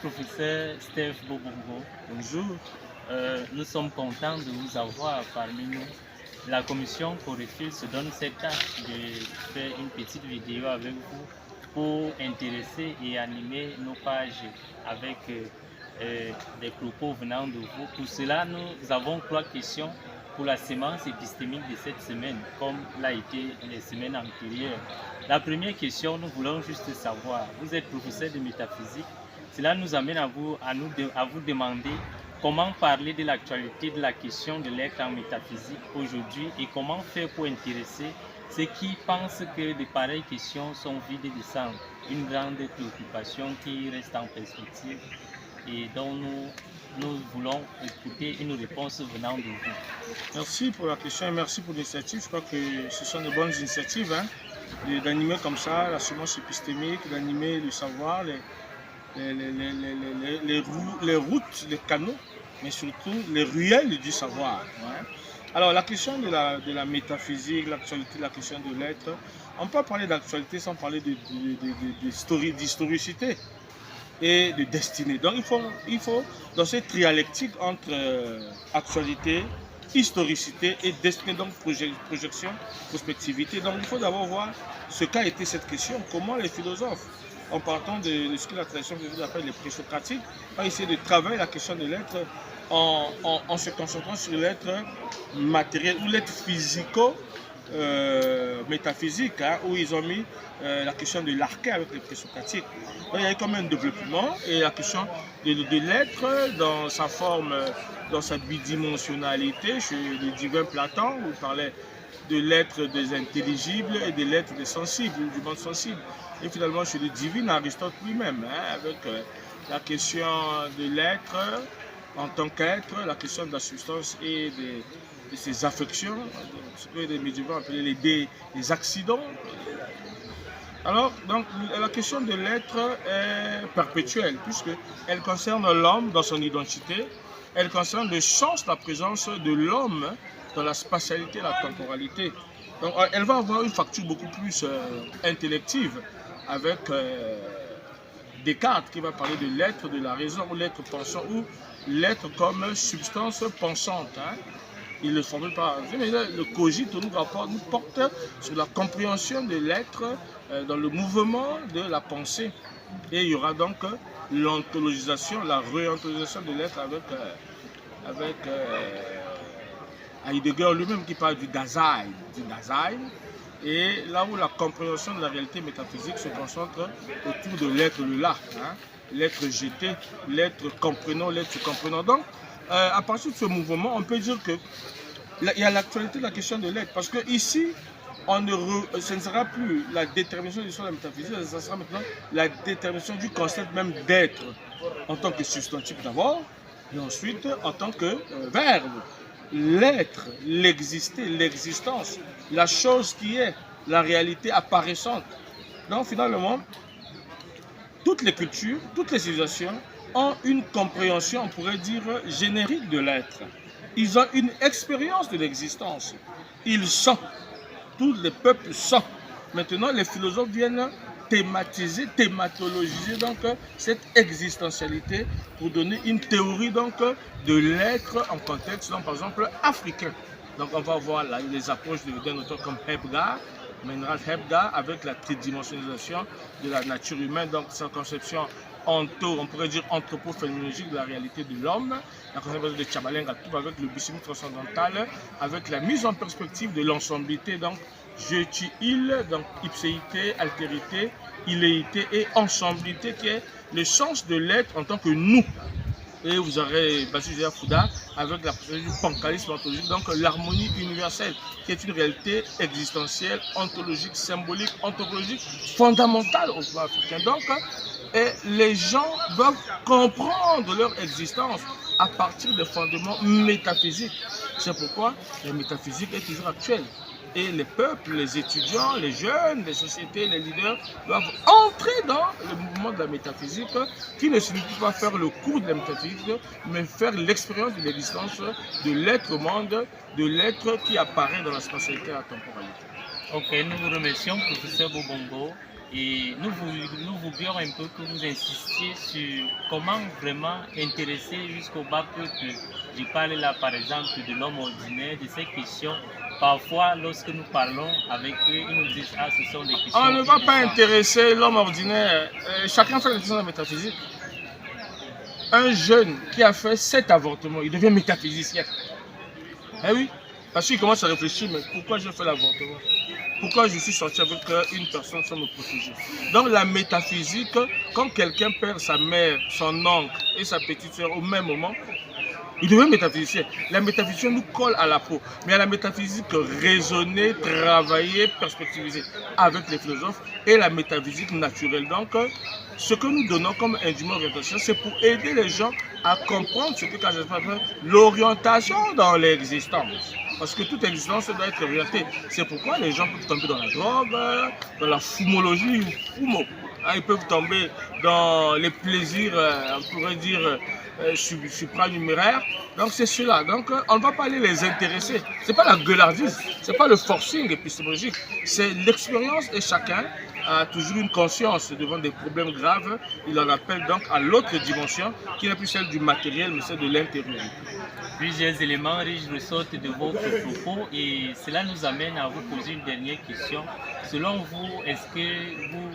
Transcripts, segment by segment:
professeur Steph Bobongo. Bonjour. Nous sommes contents de vous avoir parmi nous. La commission Corefil se donne cette tâche de faire une petite vidéo avec vous pour intéresser et animer nos pages avec des propos venant de vous. Pour cela, nous avons 3 questions pour la sémence épistémique de cette semaine, comme l'a été les semaines antérieures. La première question, nous voulons juste savoir, vous êtes professeur de métaphysique, cela nous amène à vous demander comment parler de l'actualité de la question de l'être en métaphysique aujourd'hui et comment faire pour intéresser ceux qui pensent que de pareilles questions sont vides de sens, une grande préoccupation qui reste en perspective et dont nous voulons écouter une réponse venant de vous. Merci pour la question et merci pour l'initiative. Je crois que ce sont de bonnes initiatives d'animer comme ça la semence épistémique, d'animer le savoir, les routes, les canaux, mais surtout les ruelles du savoir. Alors la question de la métaphysique, l'actualité, la question de l'être, on peut parler d'actualité sans parler d'historicité et de destinée. Donc il faut dans cette trialectique entre actualité, historicité et destinée, donc projection, prospectivité. Donc il faut d'abord voir ce qu'a été cette question, comment les philosophes, en partant de ce que la tradition appelle les présocratiques, ont essayé de travailler la question de l'être en se concentrant sur l'être matériel ou l'être physico-métaphysique, où ils ont mis la question de l'arché avec les présocratiques. Il y a eu comme un développement et la question de l'être dans sa forme, dans sa bidimensionnalité, chez le divin Platon, où il parlait de l'être des intelligibles et de l'être des sensibles, ou du monde sensible. Et finalement, chez le divin Aristote lui-même, avec la question de l'être en tant qu'être, la question de la substance et de ses affections, ce que les médiévaux appelaient les accidents. Alors, donc, la question de l'être est perpétuelle, puisqu'elle concerne l'homme dans son identité, elle concerne le sens, la présence de l'homme dans la spatialité et la temporalité. Donc, elle va avoir une facture beaucoup plus intellective avec Descartes qui va parler de l'être, de la raison, ou l'être pensant, ou l'être comme substance pensante. Il ne formule pas. Mais le cogite nous porte sur la compréhension de l'être dans le mouvement de la pensée. Et il y aura donc l'ontologisation, la réontologisation de l'être avec Heidegger lui-même qui parle du Dasein. Et là où la compréhension de la réalité métaphysique se concentre autour de l'être le là, l'être jeté, l'être comprenant, l'être comprenant. Donc, à partir de ce mouvement, on peut dire que il y a l'actualité de la question de l'être, parce que ici, ce ne sera plus la détermination de l'histoire de la métaphysique, ce sera maintenant la détermination du concept même d'être en tant que substantif d'abord, et ensuite en tant que verbe. L'être, l'exister, l'existence, la chose qui est, la réalité apparaissante. Donc finalement, toutes les cultures, toutes les civilisations ont une compréhension, on pourrait dire, générique de l'être. Ils ont une expérience de l'existence. Ils sont. Tous les peuples sont. Maintenant, les philosophes viennent thématologiser donc cette existentialité pour donner une théorie donc de l'être en contexte, donc, par exemple, africain. Donc on va voir là, les approches d'un auteur comme Hepgar, Menrad Hepgar, avec la tridimensionnalisation de la nature humaine, donc sa conception on pourrait dire anthropophénoménologique de la réalité de l'homme, la conception de Chabalenga, tout avec le bismisme transcendantal, avec la mise en perspective de l'ensemblité, donc je tue il, donc ipséité, altérité, illéité et ensemblité, qui est le sens de l'être en tant que nous. Et vous aurez Bashir Fouda avec la procédure du pancalisme ontologique, donc l'harmonie universelle, qui est une réalité existentielle, ontologique, symbolique, anthropologique, fondamentale au plan africain. Donc, et les gens doivent comprendre leur existence à partir des fondements métaphysiques. C'est pourquoi la métaphysique est toujours actuelle. Et les peuples, les étudiants, les jeunes, les sociétés, les leaders doivent entrer dans le mouvement de la métaphysique, qui ne signifie pas faire le cours de la métaphysique, mais faire l'expérience de l'existence de l'être monde, de l'être qui apparaît dans la spatialité et la temporalité. Ok, nous vous remercions, professeur Bobongo. Et nous voudrions un peu que vous insistiez sur comment vraiment intéresser jusqu'au bas peuple. Je parle là par exemple de l'homme ordinaire, de ces questions. Parfois, lorsque nous parlons avec eux, ils nous disent ah, ce sont des questions. On ne va pas intéresser l'homme ordinaire. Chacun fait la question de la métaphysique. Un jeune qui a fait 7 avortements, il devient métaphysicien. Eh oui, parce qu'il commence à réfléchir, mais pourquoi j'ai fait l'avortement? Pourquoi je suis sorti avec une personne sans me protéger? Donc la métaphysique, quand quelqu'un perd sa mère, son oncle et sa petite soeur au même moment, il devient métaphysicien. La métaphysique nous colle à la peau. Mais à la métaphysique raisonnée, travaillée, perspectivisée avec les philosophes et la métaphysique naturelle. Donc, ce que nous donnons comme indument orientation, c'est pour aider les gens à comprendre ce que j'appelle l'orientation dans l'existence. Parce que toute existence doit être orientée. C'est pourquoi les gens peuvent tomber dans la drogue, dans la fumologie ou fumo. Ils peuvent tomber dans les plaisirs, on pourrait dire, supranuméraires. Donc c'est cela. Donc on ne va pas aller les intéresser. Ce n'est pas la gueulardise, ce n'est pas le forcing épistémologique. C'est l'expérience et chacun a toujours une conscience devant des problèmes graves. Il en appelle donc à l'autre dimension qui n'est plus celle du matériel mais celle de l'intériorité. Plusieurs éléments riches ressortent de votre propos et cela nous amène à vous poser une dernière question. Selon vous, est-ce que vous...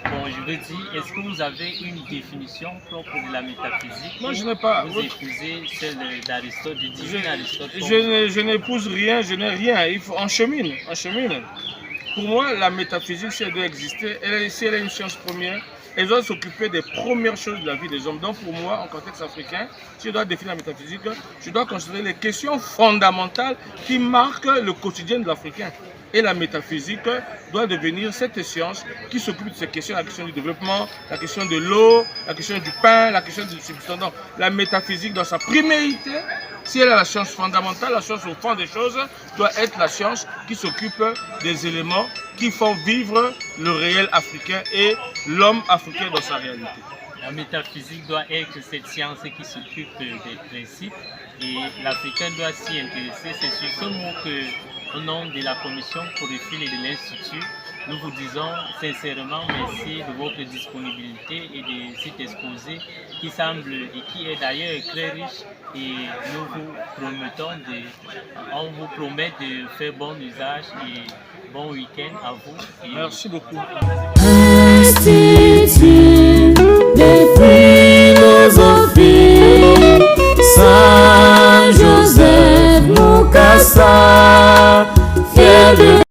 Bon, je veux dire, est-ce que vous avez une définition propre de la métaphysique? Moi, je n'ai pas. Vous épousez celle d'Aristote, du divin Aristote. Je n'épouse rien, je n'ai rien. Il faut, on chemine. Pour moi, la métaphysique, si elle doit exister, si elle est une science première, elle doit s'occuper des premières choses de la vie des hommes. Donc pour moi, en contexte africain, si je dois définir la métaphysique, je dois considérer les questions fondamentales qui marquent le quotidien de l'Africain. Et la métaphysique doit devenir cette science qui s'occupe de ces questions, la question du développement, la question de l'eau, la question du pain, la question du substance. Donc, la métaphysique dans sa primérité, si elle est la science fondamentale, la science au fond des choses, doit être la science qui s'occupe des éléments qui font vivre le réel africain et l'homme africain dans sa réalité. La métaphysique doit être cette science qui s'occupe des principes et l'Africain doit s'y intéresser. C'est sur ce mot que, au nom de la Commission pour les fils et de l'Institut, nous vous disons sincèrement merci de votre disponibilité et de cet exposé qui semble et qui est d'ailleurs très riche et nous vous promettons on vous promet de faire bon usage et bon week-end à vous. Merci beaucoup. Institut de philosophie, Saint Joseph Mukasa, fier de